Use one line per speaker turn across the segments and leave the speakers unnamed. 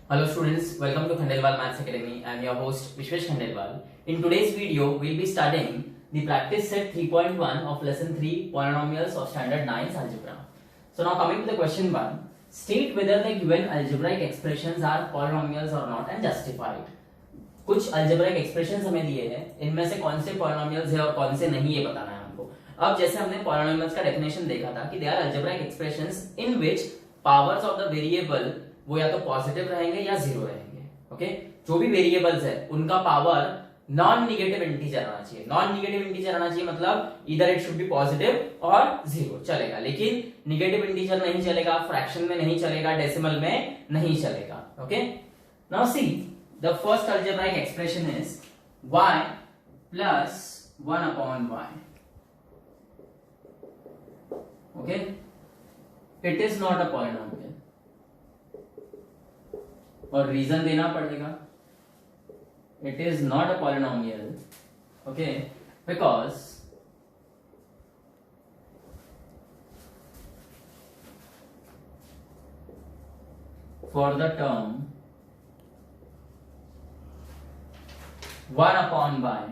Hello students, welcome to Khandelwal Maths Academy. I am your host Vishwesh Khandelwal. In today's video, we will be studying the practice set 3.1 of lesson 3 polynomials of standard 9's algebra. So now coming to the question 1, state whether the given algebraic expressions are polynomials or not and justify it. कुछ algebraic expressions हमें दिए हैं, इनमें से कौन से polynomials है और कौन से नहीं, ये बताना है हमको. अब जैसे हमने polynomials का definition देखा था कि they are algebraic expressions in which powers of the variable वो या तो पॉजिटिव रहेंगे या जीरो रहेंगे. ओके, जो भी वेरिएबल्स है उनका पावर नॉन निगेटिव इंटीजर आना चाहिए. नॉन निगेटिव इंटीजर आना चाहिए मतलब इधर इट शुड बी पॉजिटिव और जीरो चलेगा, लेकिन निगेटिव इंटीजर नहीं चलेगा, फ्रैक्शन में नहीं चलेगा, डेसिमल में नहीं चलेगा. Okay, now see the first algebraic expression is y plus 1 upon y. Okay, it is not a polynomial और रीजन देना पड़ेगा. It is not a polynomial. Okay, because for the term 1 upon y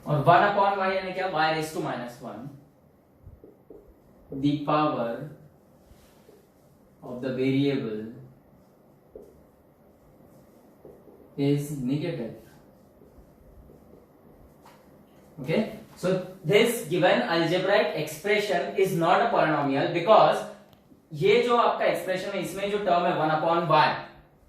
और 1 upon y यानी क्या, y raise to minus 1, the power of the variable is negative. Okay, so this given algebraic expression is not a polynomial because ये जो आपका expression है इसमें जो term है 1 अपॉन y,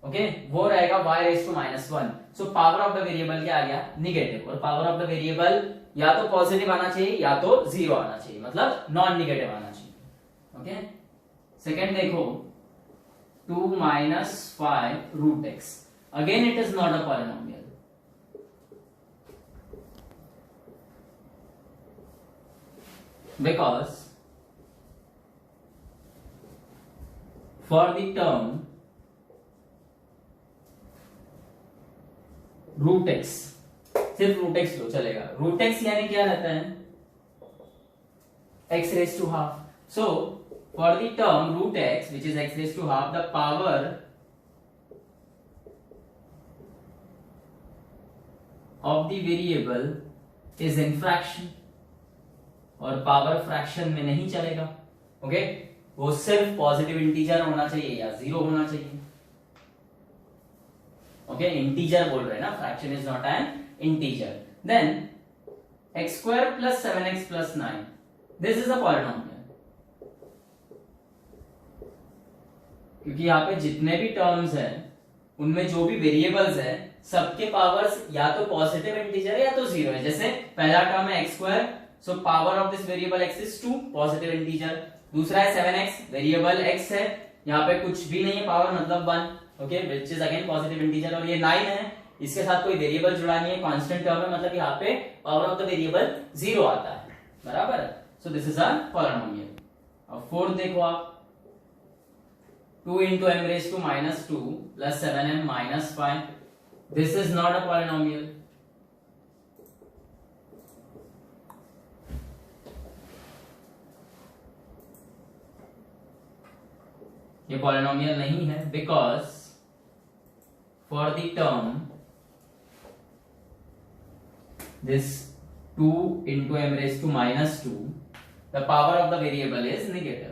ओके, वो रहेगा y raise to minus 1. So power of the variable क्या आ गया, निगेटिव, और पावर ऑफ द वेरिएबल या तो पॉजिटिव आना चाहिए या तो जीरो आना चाहिए, मतलब नॉन निगेटिव आना चाहिए. ओके, सेकेंड देखो 2 minus 5 root x. Again it is not a polynomial because for the term root x, सिर्फ root x लो चलेगा. root x यानी क्या रहता है, x raised to half. So for the term root x which is x raised to half, the power of the variable is in fraction और power fraction में नहीं चलेगा. ओके, वो सिर्फ पॉजिटिव इंटीजर होना चाहिए या जीरो होना चाहिए. ओके, इंटीजर बोल रहे हैं ना, fraction is not an integer. Then x square plus 7x plus 9, this is a polynomial क्योंकि यहाँ पे जितने भी टर्म्स हैं उनमें जो भी वेरिएबल्स हैं सबके पावर्स या तो पॉजिटिव इंटीजर है या तो जीरो है. जैसे पहला टर्म है x square, so power of this variable x is 2, positive integer. दूसरा है 7x, वेरिएबल x है, यहाँ पे कुछ भी नहीं है, पावर मतलब 1, okay, which is again positive integer. और ये 9 है, इसके साथ कोई वेरिएबल जुड़ा नहीं है, कांस्टेंट टर्म है, मतलब यहाँ पे power of the variable zero आता है. बराबर, so this is a polynomial. अब फोर्थ देखो आप, 2 into m raised to minus 2 plus 7m minus 5. This is not a polynomial. ये polynomial नहीं है because for the term this 2 into m raised to minus 2, the power of the variable is negative.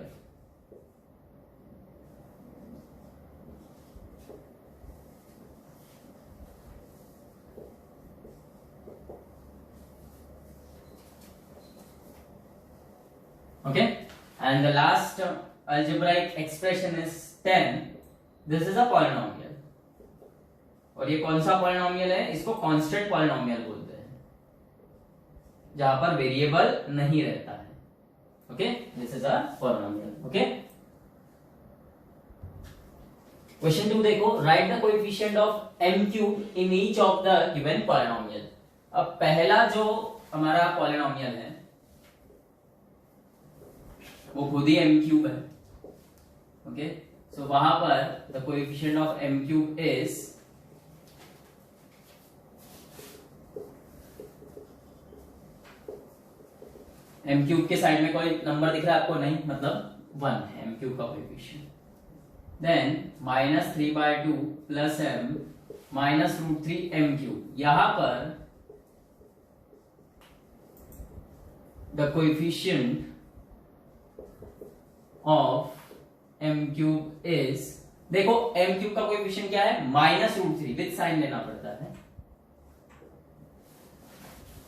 Okay, and the last algebraic expression is 10. This is a polynomial. और ये कौन सा polynomial है, इसको constant polynomial बोलते हैं जहां पर वेरिएबल नहीं रहता है. Okay, this is a polynomial. Okay, question 2 देखो, right the coefficient of m cube in each of the given polynomial. अब पहला जो हमारा पॉलिनोमियल है वो खुद ही m क्यूब है. ओके, सो वहां पर the coefficient of m cube is M cube के साइड में कोई नंबर दिख रहा है आपको? नहीं, मतलब 1 है एम क्यूब का coefficient. Then -3/2 plus m -√3m³। यहां पर the coefficient of m³ is, देखो m³ का कोएफिशिएंट क्या है, -√3, विद साइन लेना पड़ता है।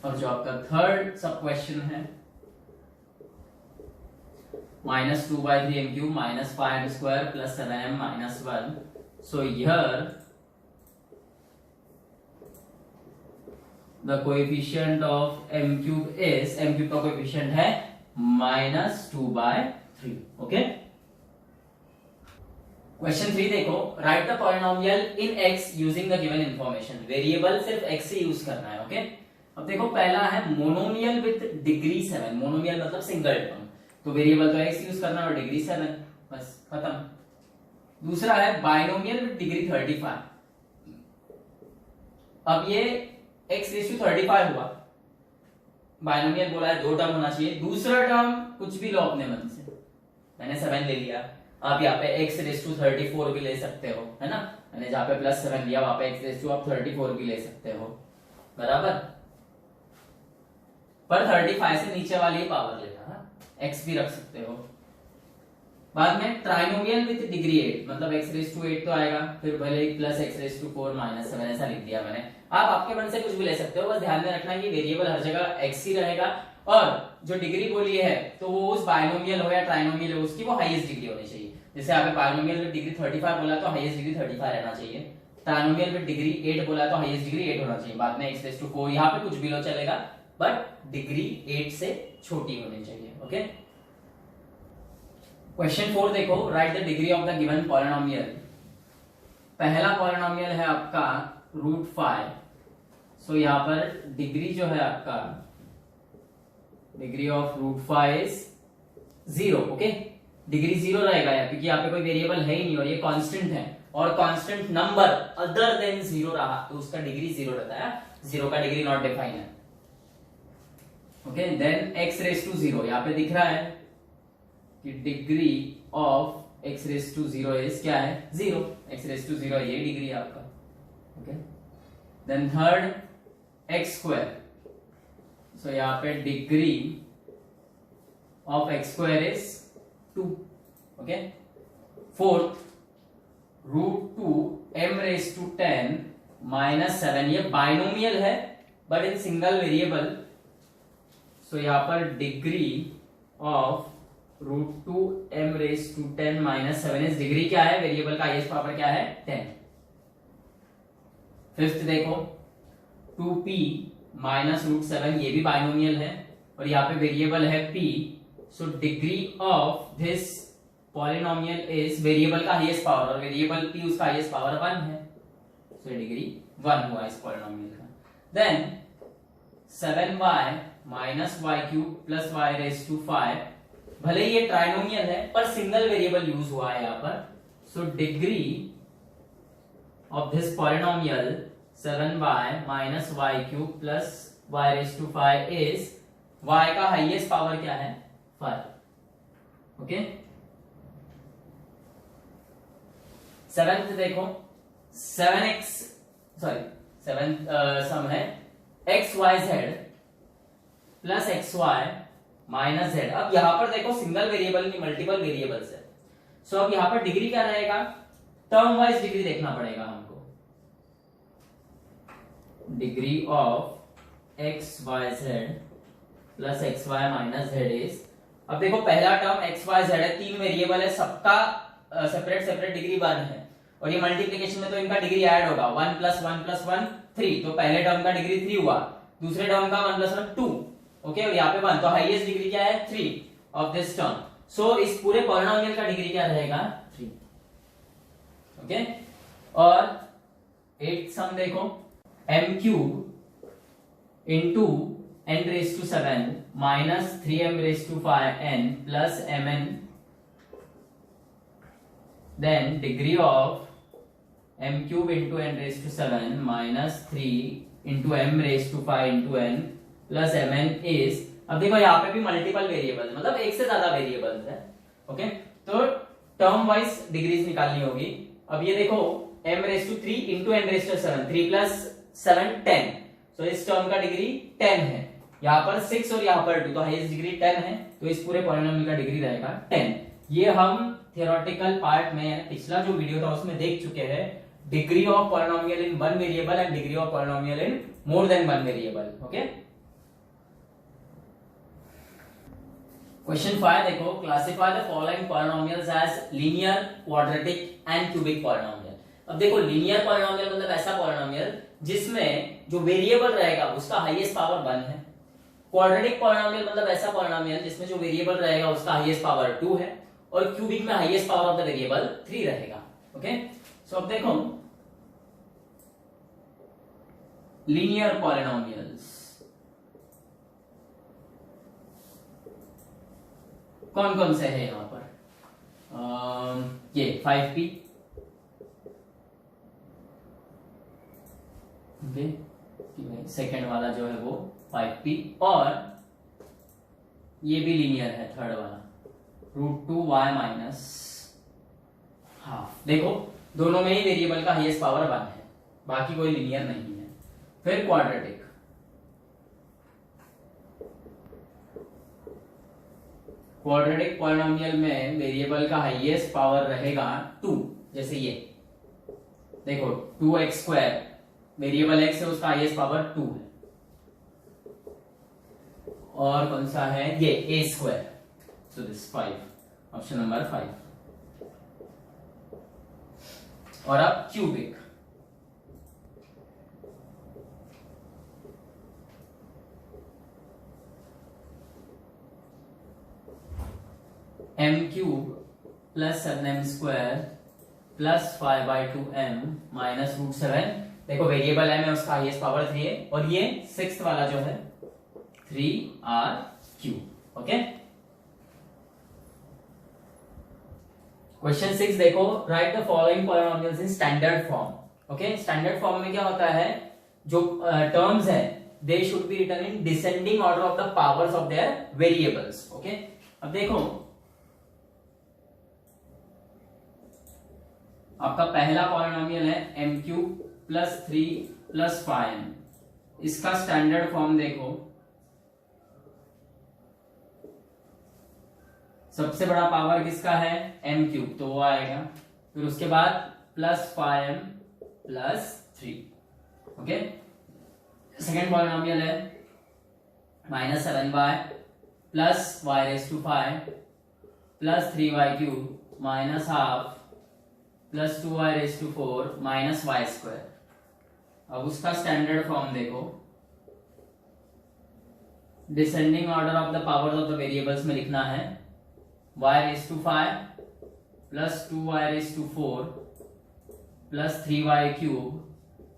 और जो आपका थर्ड सब क्वेश्चन है, -2/3m³ -5m² plus 7m -1। So here the coefficient of m³ is, m³ का कोएफिशिएंट है -2/3। ओके, क्वेश्चन 3 देखो, right the polynomial in x using the given information. Variable सिर्फ x से यूज करना है। ओके, अब देखो पहला है मोनोमियल विद डिग्री 7। मोनोमियल मतलब सिंगल टर्म, तो वेरिएबल तो x यूज करना है और डिग्री 7, बस खत्म। दूसरा है बाइनोमियल विद डिग्री 35। अब ये x⁵35 हुआ, बाइनोमियल बोला है 2 टर्म होना चाहिए। दूसरा टर्म कुछ भी लो अपने मन से, मैंने 7 ले लिया, आप यहाँ पे x⁵34 भी ले सकते हो, है ना। मैंने जहाँ पे +7 लिया वहां पे x⁵34 भी ले सकते हो, बराबर। पर 35 से नीचे वाली पावर लेना, x भी रख सकते हो। बाद में ट्राइनोमियल विद डिग्री 8, मतलब x⁸8 तो आएगा, फिर भले ही +x⁴ -7 ऐसा लिख दिया मैंने। आप आपके मन से कुछ भी ले सकते हो, बस ध्यान में रखना कि वेरिएबल हर जगह x ही रहेगा, और जो डिग्री बोली है तो वो उस बाइनोमियल हो या ट्राइनोमियल हो उसकी वो हाईएस्ट डिग्री होनी चाहिए। जैसे आपने बाइनोमियल विद डिग्री 35 बोला तो हाईएस्ट डिग्री 35 रहना चाहिए, ट्राइनोमियल विद डिग्री 8 बोला तो हाईएस्ट डिग्री 8 होना चाहिए। बाद में x⁴ यहाँ पे कुछ भी लो चलेगा, बट डिग्री 8 से छोटी होनी चाहिए। ओके, क्वेश्चन 4 देखो, right the degree of the given polynomial. पहला पॉलिनोमियल है आपका √5। सो यहाँ पर डिग्री जो है आपका, degree of √5 is 0। Okay, degree 0 रहेगा यार, क्योंकि यहाँ पे कोई वेरिएबल है ही नहीं और ये कांस्टेंट है, और कांस्टेंट नंबर अदर देन 0 रहा तो उसका डिग्री 0 रहता है। 0 का डिग्री नॉट डिफाइन है। ओके, देन x⁵0, यहाँ पे दिख रहा है कि डिग्री ऑफ x⁵0 इज क्या है, 0। x⁵0 ये डिग्री है आपका। Okay, then third x²। सो यहाँ पे degree of x² is 2। Okay, fourth √2m⁻10 -7, ये बाइनोमियल है बट इन सिंगल वेरिएबल। सो यहाँ पर degree of √2m⁻10 -7 is, degree क्या है, वेरिएबल का हाईएस्ट पावर क्या है, 10। फिफ्थ देखो 2p -√7, ये भी बाइनोमियल है और यहाँ पे वेरिएबल है p। So degree of this polynomial is, variable का हाईएस्ट पावर और वेरिएबल p उसका हाईएस्ट पावर 1 है, सो डिग्री 1 हुआ इस पॉलिनोमियल का। Then 7y -y³ plus y⁵5, भले ये ट्राइनोमियल है पर सिंगल वेरिएबल यूज हुआ है यहाँ पर। So degree of this polynomial 7y -y³ plus y⁵5 is, y का हाईएस्ट पावर क्या है, 5। ओके, सेवेंथ देखो 7 सम है xyz plus xy minus z। अब यहां पर देखो सिंगल वेरिएबल नहीं मल्टीपल वेरिएबल्स है। सो अब यहां पर डिग्री क्या रहेगा, टर्म वाइज डिग्री देखना पड़ेगा हमको। Degree of xyz plus xy minus z is, अब देखो पहला टर्म xyz है, 3 वेरिएबल है, सबका सेपरेट सेपरेट डिग्री 1 है, और ये मल्टीप्लिकेशन में तो इनका डिग्री ऐड होगा, 1 + 1 + 1 3, तो पहले टर्म का डिग्री 3 हुआ, दूसरे टर्म का 1 + 1 2। ओके, और यहाँ पे 1, तो हाईएस्ट डिग्री क्या है, 3 ऑफ दिस टर्म। सो इस पूरे पॉलिनोमियल का डिग्री क्या रहेगा, 3। ओके, और 8th सम देखो m³ into n⁻⁷ minus 3m⁵n plus mn, then degree of m³ into n⁻⁷ minus 3 into m⁵ into n plus mn is, अब देखो यहाँ पे भी मल्टीपल वेरिएबल मतलब एक से ज्यादा वेरिएबल्स है। ओके, तो टर्म वाइज डिग्रीज निकालनी होगी। अब ये देखो m⁻³ इंटू n⁻⁷, 3 + 7 10, तो इस टर्म का डिग्री 10 है। यहाँ पर 6 और यहाँ पर 2, तो हाईएस्ट डिग्री 10 है, तो इस पूरे पॉलिनोमियल का डिग्री रहेगा 10। ये हम थियोरेटिकल पार्ट में पिछला जो वीडियो था उसमें देख चुके हैं, degree of polynomial in one variable and degree of polynomial in more than one variable. Okay, question 5 देखो, classify the following polynomials as linear, quadratic and cubic polynomial. अब देखो लीनियर पॉलिनोमियल मतलब ऐसा पॉलिनोमियल जिसमें जो वेरिएबल रहेगा उसका highest power 1 है। क्वाड्रेटिक पॉलिनोमियल मतलब ऐसा पॉलिनोमियल जिसमें जो वेरिएबल रहेगा उसका हाईएस्ट पावर 2 है, और क्यूबिक में highest power of the variable 3 रहेगा। ओके, सो अब देखो लीनियर पॉलिनोमियल्स कौन कौन से है यहां पर, ये 5p, सेकेंड वाला जो है वो 5p, और ये भी लीनियर है थर्ड वाला √2y - ½ देखो दोनों में ही वेरिएबल का हाईएस्ट पावर 1 है, बाकी कोई लीनियर नहीं है। फिर क्वाड्रेटिक, क्वाड्रेटिक पॉलिनोमियल में वेरिएबल का हाईएस्ट पावर रहेगा 2, जैसे ये देखो 2x², वेरिएबल x है उसका हाईएस्ट पावर 2 है। और कौन सा है ये a², so this 5, option number 5। और अब क्यूबिक, m³ + 7m² + 5/2m - √7, देखो वेरिएबल m है उसका हाईएस्ट पावर 3 है, और ये 6th वाला जो है 3r³। ओके, क्वेश्चन 6 देखो, right the following polynomials in standard form. Okay, standard form में क्या होता है, जो टर्म्स है they should be written in descending order of the powers of their variables. Okay, अब देखो आपका पहला पॉलिनोमियल है m³ + 3 + 5m, इसका स्टैंडर्ड फॉर्म देखो, सबसे बड़ा पावर किसका है m³, तो वो आएगा, फिर उसके बाद +5m + 3। ओके, सेकेंड पॉलिनोमियल है -7y + y⁵ + 3y³ - ½ + 2y⁴ - y²। अब उसका स्टैंडर्ड फॉर्म देखो, descending order of the powers of the variables में लिखना है y⁵ + 2y⁴ + 3y³ -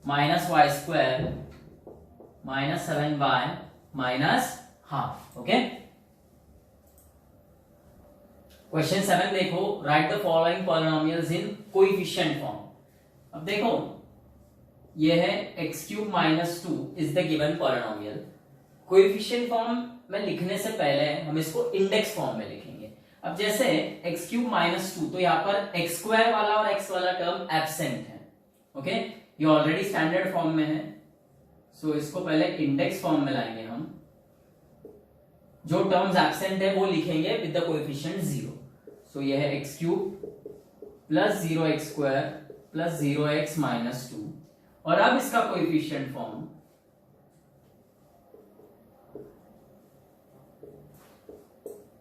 y² - 7y - ½। Okay, question 7 देखो, right the following polynomials in coefficient form. अब देखो ये है x³ - 2 is the given polynomial. Coefficient form में लिखने से पहले हम इसको इंडेक्स फॉर्म में लिखेंगे। अब जैसे x³ - 2, तो यहाँ पर x² वाला और x वाला टर्म एब्सेंट है। ओके, ये ऑलरेडी स्टैंडर्ड फॉर्म में है, सो इसको पहले इंडेक्स फॉर्म में लाएंगे हम। जो टर्म्स एब्सेंट है वो लिखेंगे विद द कोएफिशिएंट 0। सो ये है x³ + 0x² + 0x - 2, और अब इसका कोएफिशिएंट फॉर्म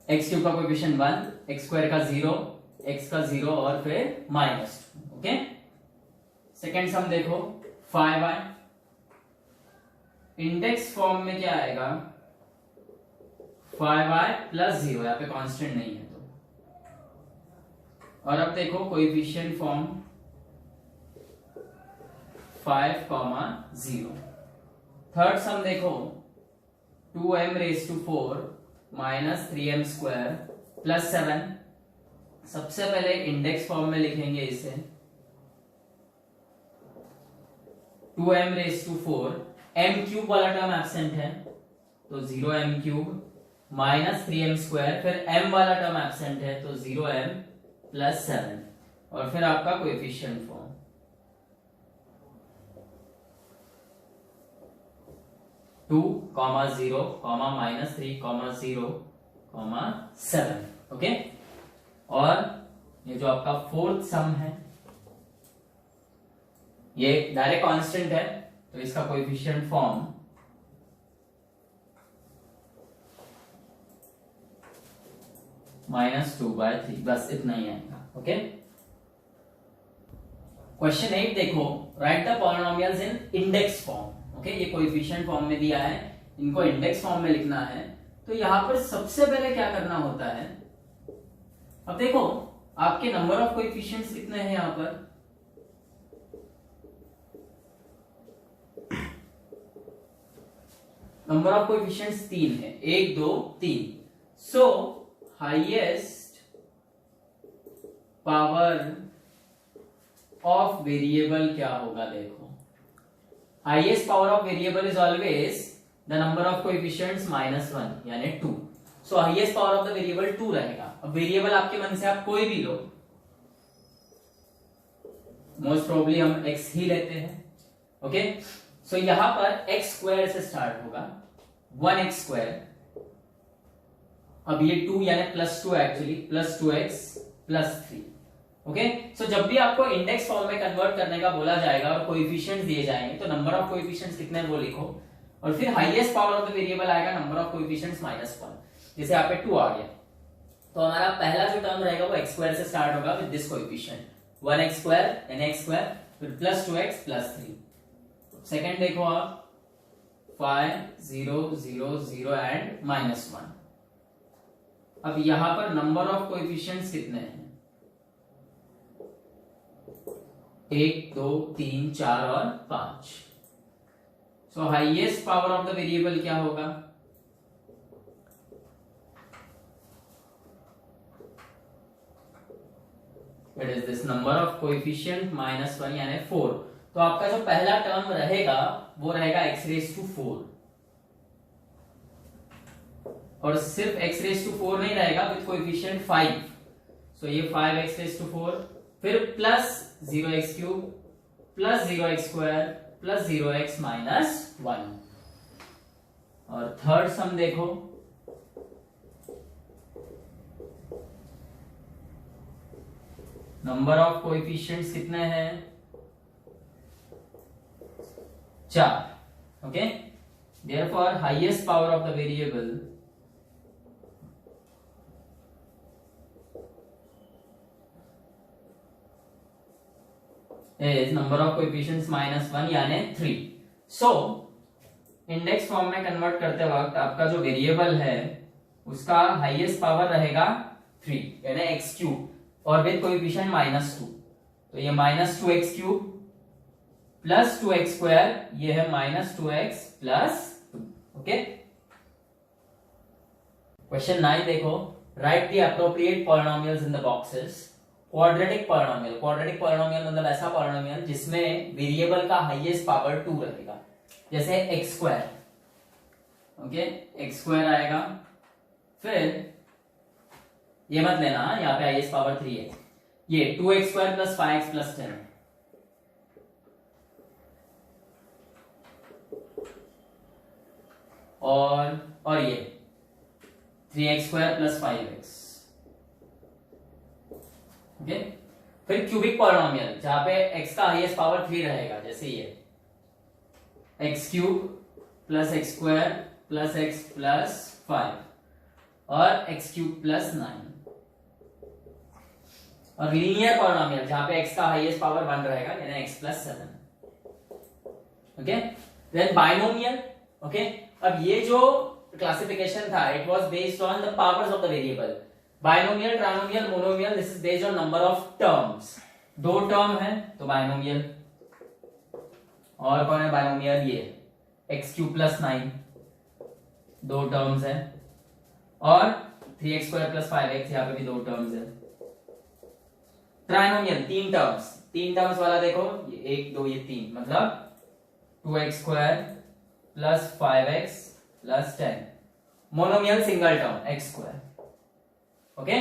x³ का कोएफिशिएंट 1, x² का 0, x का 0 और फिर -2। ओके, सेकेंड सम देखो 5y, इंडेक्स फॉर्म में क्या आएगा 5y + 0, यहाँ पे कांस्टेंट नहीं है तो। और अब देखो कोएफिशिएंट फॉर्म 5, 0। थर्ड सम देखो 2m⁴ - 3m² + 7, सबसे पहले इंडेक्स फॉर्म में लिखेंगे इसे 2m⁴, m³ वाला टर्म एब्सेंट है तो 0m³ - 3m², फिर m वाला टर्म एब्सेंट है तो 0m प्लस 7 और फिर आपका कोएफिशिएंट फॉर्म 2, 0, -3, 0, 7. ओके, और ये जो आपका फोर्थ सम है ये डायरेक्ट कांस्टेंट है, तो इसका कोएफिशिएंट फॉर्म -2/3, बस इतना ही आएगा. ओके, क्वेश्चन 8 देखो, right the polynomials in index form. Okay, ये कोएफिशिएंट फॉर्म में दिया है, इनको इंडेक्स फॉर्म में लिखना है. तो यहां पर सबसे पहले क्या करना होता है, अब देखो आपके नंबर ऑफ कोएफिशिएंट्स कितने हैं यहां पर, नंबर ऑफ कोएफिशिएंट्स 3 है, 1 2 3. सो हाईएस्ट पावर ऑफ वेरिएबल क्या होगा, देखो highest power of variable is always the number of coefficients -1 यानी 2. सो highest power of the variable 2 रहेगा. अब वेरिएबल आपके मन से आप कोई भी लो, मोस्ट प्रोबेबली हम x ही लेते हैं. ओके, सो यहां पर x स्क्वायर से स्टार्ट होगा, 1x स्क्वायर. अब ये 2 यानी +2 एक्चुअली, +2x +3. ओके, सो जब भी आपको इंडेक्स फॉर्म में कन्वर्ट करने का बोला जाएगा और कोएफिशिएंट्स दिए जाएंगे, तो नंबर ऑफ कोएफिशिएंट्स कितने हैं वो लिखो, और फिर highest power of the variable आएगा नंबर ऑफ कोएफिशिएंट्स -1. जैसे यहाँ पे 2 आ गया, तो हमारा पहला जो टर्म रहेगा वो x स्क्वायर से स्टार्ट होगा with this coefficient, 1x square यानी x स्क्वायर, फिर +2x +3. सेकंड देखो आप 5 0 0 0 एंड -1. अब यहां पर नंबर ऑफ कोएफिशिएंट्स कितने हैं, 1 2 3 4 और 5. सो highest power of the variable क्या होगा, it is this number of coefficient -1 यानी 4. तो आपका जो पहला टर्म रहेगा वो रहेगा x⁴, और सिर्फ x⁴ नहीं रहेगा, विद कोएफिशिएंट 5. सो ये 5x⁴, फिर plus 0x³ plus 0x² plus 0x -1. और थर्ड सम देखो, नंबर ऑफ कोएफिशिएंट्स कितने हैं, 4. Okay, therefore highest power of the variable is number of coefficients -1 यानी 3. सो इंडेक्स फॉर्म में कन्वर्ट करते वक्त आपका जो वेरिएबल है उसका हाईएस्ट पावर रहेगा 3 यानी x³ और विद कोएफिशिएंट -2. तो ये -2x³ प्लस 2x², ये है -2x प्लस 2. ओके, क्वेश्चन 9 देखो, right the appropriate polynomials in the boxes. Quadratic polynomial, quadratic polynomial मतलब ऐसा पॉलिनोमियल जिसमें वेरिएबल का हाईएस्ट पावर 2 रहेगा, जैसे x². ओके, x² आएगा, फिर ये मत लेना यहाँ पे हाईएस्ट पावर 3 है, ये 2x² प्लस 5x प्लस 10 है, और ये 3x² प्लस 5x. ओके, फिर क्यूबिक पॉलिनोमियल जहां पे x का हाईएस्ट पावर 3 रहेगा, जैसे ये x³ plus x² plus x plus 5 और x³ प्लस 9. और लीनियर पॉलिनोमियल जहां पे x का हाईएस्ट पावर 1 रहेगा यानी x plus 7. Okay, then binomial. Okay, अब ये जो क्लासिफिकेशन था it was based on the powers of the variable. Binomial, trinomial, monomial, this is based on number of terms. 2 term है तो बाइनोमियल. और कौन है बाइनोमियल, ये x³ प्लस 9, 2 टर्म्स है, और 3x² प्लस 5x, यहाँ पे भी 2 टर्म्स है. ट्राइनोमियल 3 टर्म्स, 3 टर्म्स वाला देखो, ये 1 2 ये 3, मतलब 2x² plus 5x plus 10. Monomial single term x². Okay,